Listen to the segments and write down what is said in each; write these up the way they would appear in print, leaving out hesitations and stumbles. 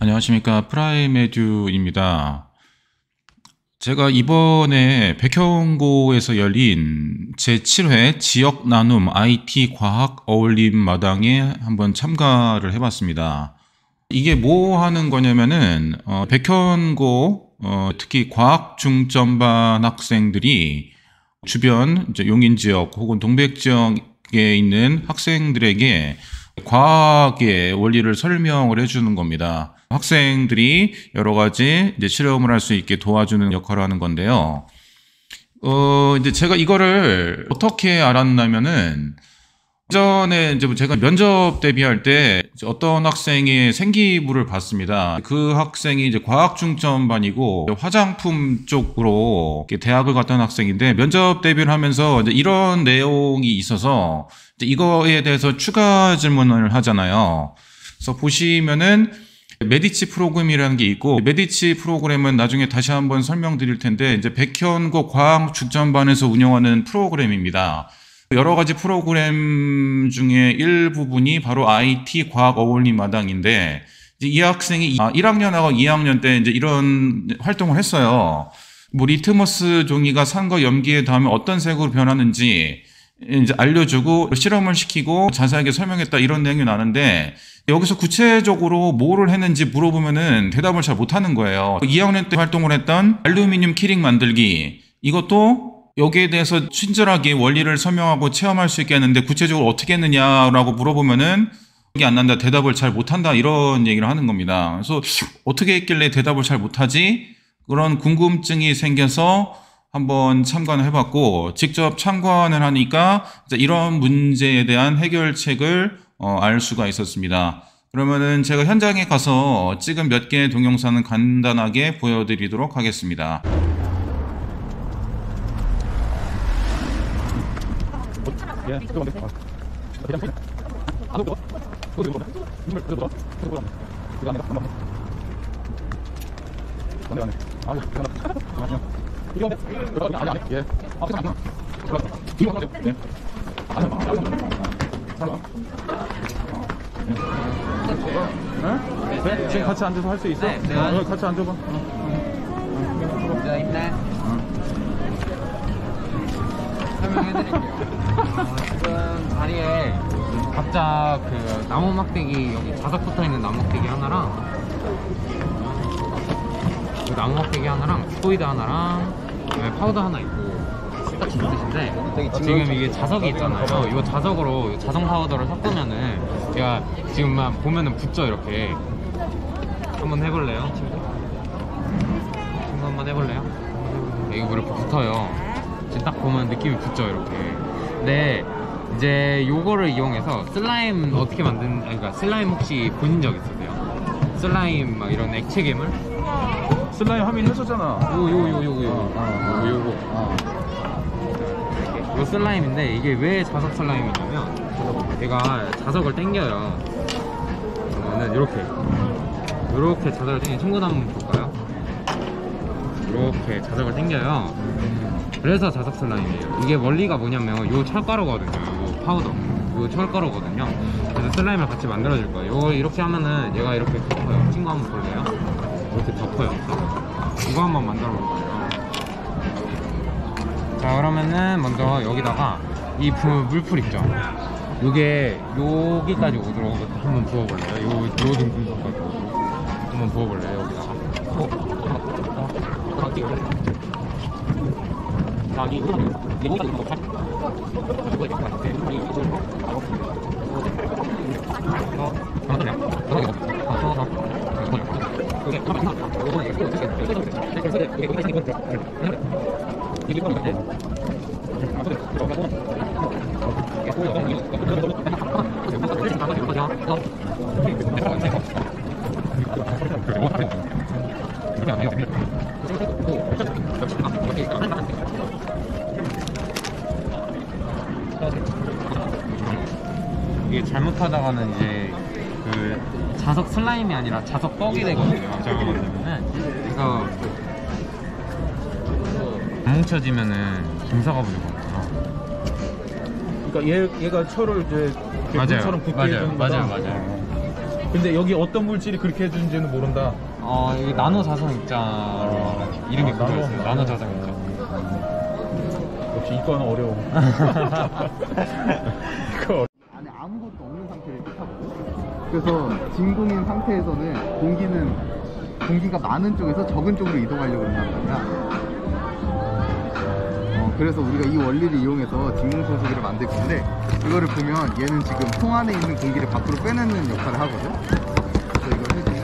안녕하십니까. 프라임에듀입니다. 제가 이번에 백현고에서 열린 제7회 지역 나눔 IT 과학 어울림 마당에 한번 참가를 해봤습니다. 이게 뭐 하는 거냐면은 백현고 특히 과학 중점반 학생들이 주변 이제 용인 지역 혹은 동백 지역에 있는 학생들에게 과학의 원리를 설명을 해주는 겁니다. 학생들이 여러 가지 이제 실험을 할 수 있게 도와주는 역할을 하는 건데요. 이제 제가 이거를 어떻게 알았냐면은, 전에 이제 제가 면접 대비할 때 어떤 학생의 생기부를 봤습니다. 그 학생이 이제 과학 중점반이고 화장품 쪽으로 대학을 갔던 학생인데, 면접 대비를 하면서 이제 이런 내용이 있어서 이거에 대해서 추가 질문을 하잖아요. 그래서 보시면은 메디치 프로그램이라는 게 있고, 메디치 프로그램은 나중에 다시 한번 설명드릴 텐데, 이제 백현고 과학 중점반에서 운영하는 프로그램입니다. 여러 가지 프로그램 중에 일부분이 바로 IT 과학 어울림 마당인데, 이제 이 학생이 1학년하고 2학년 때 이제 이런 활동을 했어요. 뭐 리트머스 종이가 산과 염기에 닿으면 어떤 색으로 변하는지 이제 알려주고 실험을 시키고 자세하게 설명했다, 이런 내용이 나는데, 여기서 구체적으로 뭐를 했는지 물어보면은 대답을 잘 못하는 거예요. 2학년 때 활동을 했던 알루미늄 키링 만들기, 이것도 여기에 대해서 친절하게 원리를 설명하고 체험할 수 있게 했는데 구체적으로 어떻게 했느냐라고 물어보면은 기억이 안 난다, 대답을 잘 못한다, 이런 얘기를 하는 겁니다. 그래서 어떻게 했길래 대답을 잘 못하지? 그런 궁금증이 생겨서 한번 참관을 해봤고, 직접 참관을 하니까 이런 문제에 대한 해결책을 알 수가 있었습니다. 그러면은 제가 현장에 가서 찍은 몇 개의 동영상은 간단하게 보여드리도록 하겠습니다. 지금 같이 앉아서 할 수 있어? 네, 같이 앉아봐. 있네. 설명해드릴게요. 지금 다리에 각자 그 나무 막대기, 여기 자석 붙어있는 나무 막대기 하나랑, 그 나무 막대기 하나랑 스포이드 하나랑 그다음에 파우더 하나 있고 똑같이 있으신데, 지금 이게 자석이 있잖아요. 이 자석으로 자석 파우더를 섞으면은, 제가 지금만 보면은 붙죠. 이렇게 한번 해볼래요? 친구 한번 해볼래요? 이거 뭐 이렇게 붙어요. 지금 딱 보면 느낌이 붙죠. 이렇게. 근데 이제 요거를 이용해서 슬라임 어떻게 그러니까 슬라임 혹시 보신 적 있으세요? 슬라임 막 이런 액체 괴물? 슬라임 하민 했었잖아. 요거 요 슬라임인데, 이게 왜 자석 슬라임이냐면, 얘가 자석을 당겨요. 그러면은 요렇게 자석을 당겨, 친구도 한번 볼까요? 이렇게 자석을 당겨요. 그래서 자석 슬라임이에요. 이게 원리가 뭐냐면, 요 철가루거든요. 요 파우더, 요 철가루거든요. 그래서 슬라임을 같이 만들어줄 거예요. 요 이렇게 하면은 얘가 이렇게 덮어요. 친구 한번 볼래요? 이렇게 덮어요. 이거 한번 만들어 볼 거예요. 자, 그러면은 먼저 여기다가 이 물풀 있죠? 요게 여기까지 오도록 한번 부어볼래요? 요 등분까지 한번 부어볼래요? 여기다가. 이게 잘못하다가는 이제 그 자석 슬라임이 아니라 자석 떡이 되거든요. 잘못하면은. 그래서 안 뭉쳐지면은 공사가 부족하거든요. 그러니까 얘가 철을 이제 물처럼 붓게 해주는 거다. 맞아요. 근데 여기 어떤 물질이 그렇게 해주는지는 모른다. 여기 나노 자성 입자로 이름이 나노, 붙어있어요. 나노 자성 입자. 역시 이과는 어려워. 이거 안에 아무것도 없는 상태를 뜻하거든. 그래서 진공인 상태에서는 공기가 많은 쪽에서 적은 쪽으로 이동하려고 한단 말이야. 그래서 우리가 이 원리를 이용해서 진공청소기를 만들 건데, 이거를 보면 얘는 지금 통 안에 있는 공기를 밖으로 빼내는 역할을 하거든. 그래서 이걸 해주면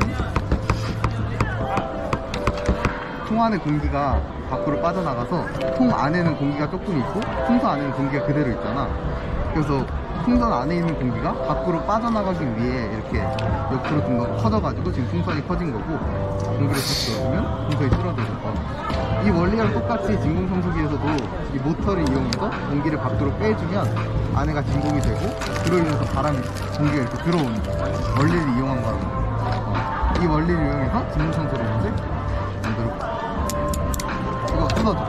통 안에 공기가 밖으로 빠져나가서 통 안에는 공기가 조금 있고 풍선 안에는 공기가 그대로 있잖아. 그래서 풍선 안에 있는 공기가 밖으로 빠져나가기 위해 이렇게 옆으로 좀 더 커져가지고 지금 풍선이 커진 거고, 공기를 다시 넣어주면 풍선이 줄어들고. 이 원리랑 똑같이 진공청소기에서도 이 모터를 이용해서 공기를 밖으로 빼주면 안에가 진공이 되고, 그로 인해서 공기가 이렇게 들어오는 거야. 원리를 이용한 거라고. 이 원리를 이용해서 진공청소기를 만들고. 이거 뜯어줘.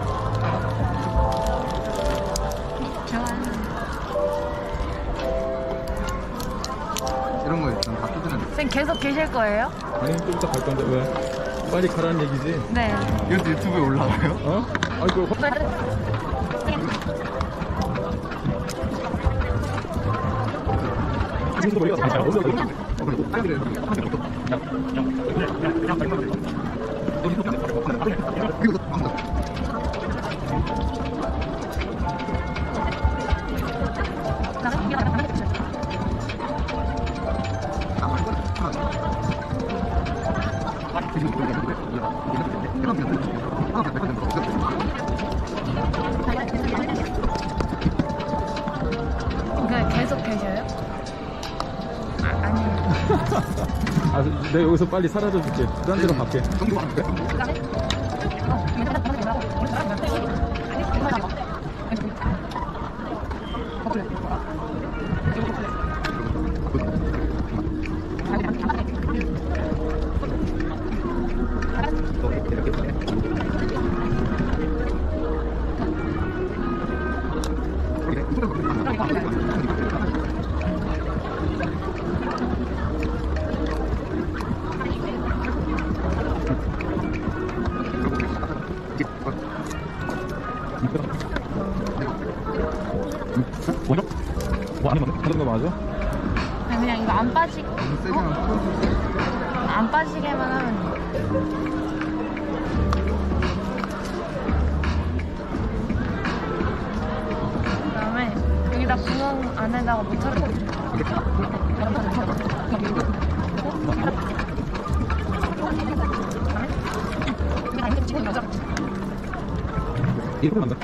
이런 거 일단 다 뜯으면 돼. 선생님 계속 계실 거예요? 아니 좀 이따 갈 건데 왜? 빨리 가라는 얘기지? 네. 이것도 유튜브에 올라가요? 어? 아이고. 그냥 계속 계셔요? 아니요. 아, 내가 여기서 빨리 사라져 줄게. 딴 데로 갈게. 뭐 아니 하는 거 맞아? 그냥 이거 안 빠지, 너무 세게 하면 풀어줄 수 있어. 안 빠지게만 하면 돼. 그다음에 여기다 구멍 안에다가 모터를 이거 한다.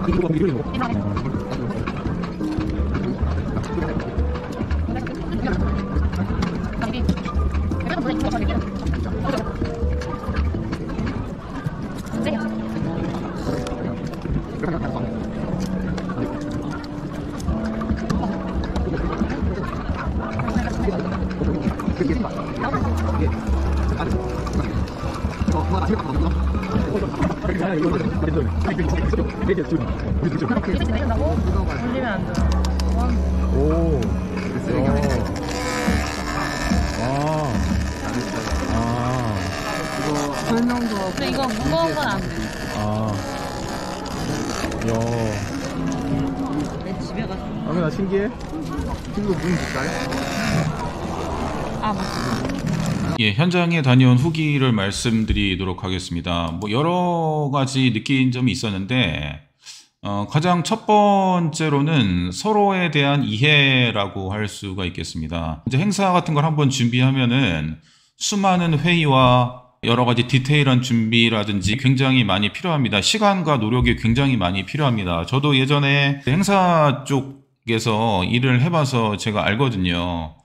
이거 올리면 안 돼요. 오. 세게 하면 돼. 이거 설명도 하고. 근데 이거 무거운 건 안 돼. 내 집에 가서. 나 신기해. 친구 문 줄까요? 아, 맞다. 예, 현장에 다녀온 후기를 말씀드리도록 하겠습니다. 뭐 여러 가지 느낀 점이 있었는데 가장 첫 번째로는 서로에 대한 이해라고 할 수가 있겠습니다. 이제 행사 같은 걸 한번 준비하면은 수많은 회의와 여러 가지 디테일한 준비라든지 굉장히 많이 필요합니다. 시간과 노력이 굉장히 많이 필요합니다. 저도 예전에 행사 쪽에서 일을 해봐서 제가 알거든요.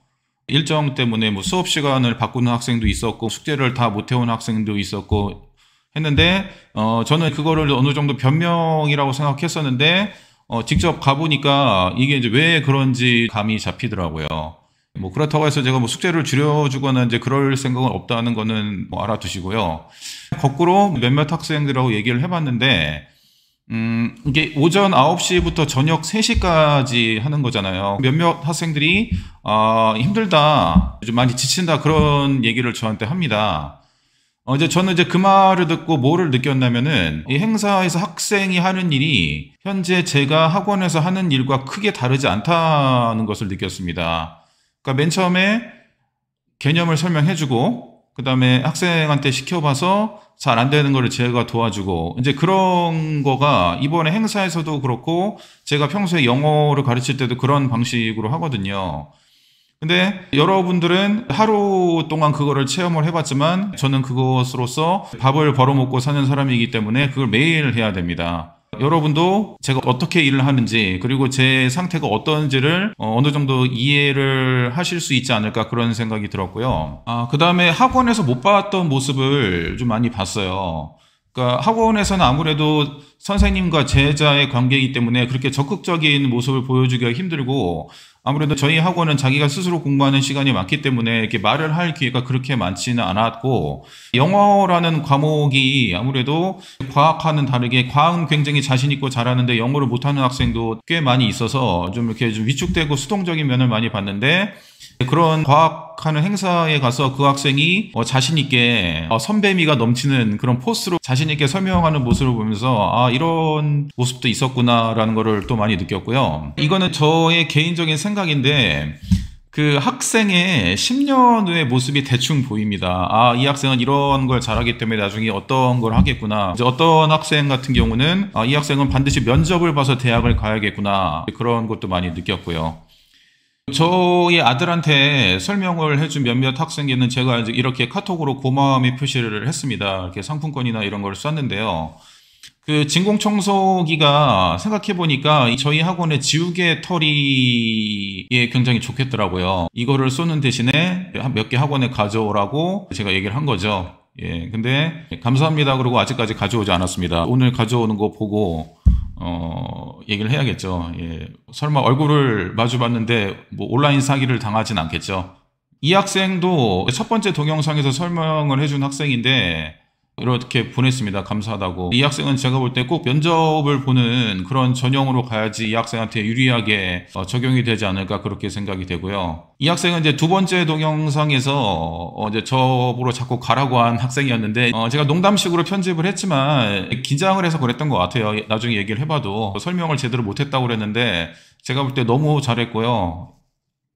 일정 때문에 뭐 수업 시간을 바꾸는 학생도 있었고 숙제를 다 못 해온 학생도 있었고 했는데 저는 그거를 어느 정도 변명이라고 생각했었는데 직접 가보니까 이게 이제 왜 그런지 감이 잡히더라고요. 뭐 그렇다고 해서 제가 뭐 숙제를 줄여주거나 이제 그럴 생각은 없다는 거는 뭐 알아두시고요. 거꾸로 몇몇 학생들하고 얘기를 해봤는데 이게 오전 9시부터 저녁 3시까지 하는 거잖아요. 몇몇 학생들이 힘들다, 좀 많이 지친다 그런 얘기를 저한테 합니다. 이제 저는 이제 그 말을 듣고 뭐를 느꼈냐면은 이 행사에서 학생이 하는 일이 현재 제가 학원에서 하는 일과 크게 다르지 않다는 것을 느꼈습니다. 그러니까 맨 처음에 개념을 설명해주고 그 다음에 학생한테 시켜봐서 잘 안 되는 거를 제가 도와주고 이제 그런 거가 이번에 행사에서도 그렇고 제가 평소에 영어를 가르칠 때도 그런 방식으로 하거든요. 근데 여러분들은 하루 동안 그거를 체험을 해봤지만 저는 그것으로서 밥을 벌어먹고 사는 사람이기 때문에 그걸 매일 해야 됩니다. 여러분도 제가 어떻게 일을 하는지 그리고 제 상태가 어떤지를 어느 정도 이해를 하실 수 있지 않을까 그런 생각이 들었고요. 그 다음에 학원에서 못 봤던 모습을 좀 많이 봤어요. 그러니까 학원에서는 아무래도 선생님과 제자의 관계이기 때문에 그렇게 적극적인 모습을 보여주기가 힘들고 아무래도 저희 학원은 자기가 스스로 공부하는 시간이 많기 때문에 이렇게 말을 할 기회가 그렇게 많지는 않았고 영어라는 과목이 아무래도 과학과는 다르게 과학은 굉장히 자신 있고 잘하는데 영어를 못하는 학생도 꽤 많이 있어서 좀 이렇게 좀 위축되고 수동적인 면을 많이 봤는데 그런 과학하는 행사에 가서 그 학생이 자신 있게 선배미가 넘치는 그런 포스로 자신 있게 설명하는 모습을 보면서 이런 모습도 있었구나라는 거를 또 많이 느꼈고요. 이거는 저의 개인적인 생각인데 그 학생의 10년 후의 모습이 대충 보입니다. 이 학생은 이런 걸 잘하기 때문에 나중에 어떤 걸 하겠구나. 이제 어떤 학생 같은 경우는 이 학생은 반드시 면접을 봐서 대학을 가야겠구나. 그런 것도 많이 느꼈고요. 저희 아들한테 설명을 해준 몇몇 학생에는 제가 이제 이렇게 카톡으로 고마움의 표시를 했습니다. 이렇게 상품권이나 이런 걸 쐈는데요. 그 진공청소기가 생각해보니까 저희 학원의 지우개 털이에 굉장히 좋겠더라고요. 이거를 쏘는 대신에 몇 개 학원에 가져오라고 제가 얘기를 한 거죠. 예, 근데 감사합니다 그러고 아직까지 가져오지 않았습니다. 오늘 가져오는 거 보고 얘기를 해야겠죠. 예. 설마 얼굴을 마주봤는데 뭐 온라인 사기를 당하진 않겠죠. 이 학생도 첫 번째 동영상에서 설명을 해준 학생인데 이렇게 보냈습니다. 감사하다고. 이 학생은 제가 볼 때 꼭 면접을 보는 그런 전형으로 가야지 이 학생한테 유리하게 적용이 되지 않을까 그렇게 생각이 되고요. 이 학생은 이제 두 번째 동영상에서 이제 저보고 자꾸 가라고 한 학생이었는데 제가 농담식으로 편집을 했지만 긴장을 해서 그랬던 것 같아요. 나중에 얘기를 해봐도 설명을 제대로 못했다고 그랬는데 제가 볼 때 너무 잘했고요.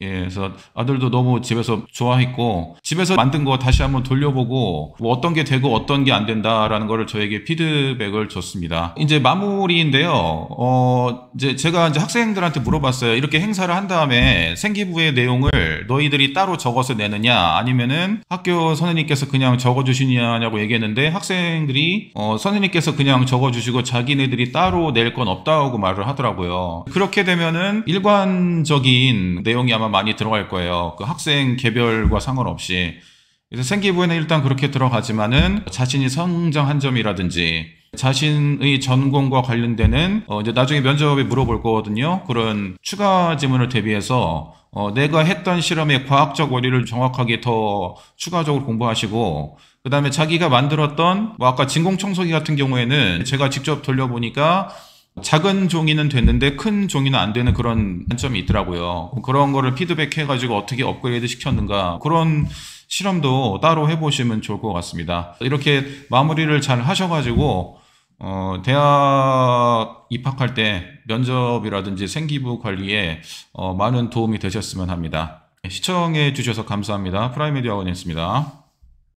예, 그래서 아들도 너무 집에서 좋아했고 집에서 만든 거 다시 한번 돌려보고 뭐 어떤 게 되고 어떤 게 안 된다라는 거를 저에게 피드백을 줬습니다. 이제 마무리인데요. 이제 제가 이제 학생들한테 물어봤어요. 이렇게 행사를 한 다음에 생기부의 내용을 너희들이 따로 적어서 내느냐 아니면은 학교 선생님께서 그냥 적어주시냐고 얘기했는데 학생들이 선생님께서 그냥 적어주시고 자기네들이 따로 낼 건 없다고 말을 하더라고요. 그렇게 되면은 일관적인 내용이 아마 많이 들어갈 거예요. 그 학생 개별과 상관없이. 그래서 생기부에는 일단 그렇게 들어가지만은 자신이 성장한 점이라든지 자신의 전공과 관련되는 이제 나중에 면접에 물어볼 거거든요. 그런 추가 지문을 대비해서 내가 했던 실험의 과학적 원리를 정확하게 더 추가적으로 공부하시고 그 다음에 자기가 만들었던 뭐 아까 진공청소기 같은 경우에는 제가 직접 돌려보니까 작은 종이는 됐는데 큰 종이는 안 되는 그런 단점이 있더라고요. 그런 거를 피드백해가지고 어떻게 업그레이드 시켰는가 그런 실험도 따로 해보시면 좋을 것 같습니다. 이렇게 마무리를 잘 하셔가지고 대학 입학할 때 면접이라든지 생기부 관리에 많은 도움이 되셨으면 합니다. 시청해 주셔서 감사합니다. 프라임미디어 학원이었습니다.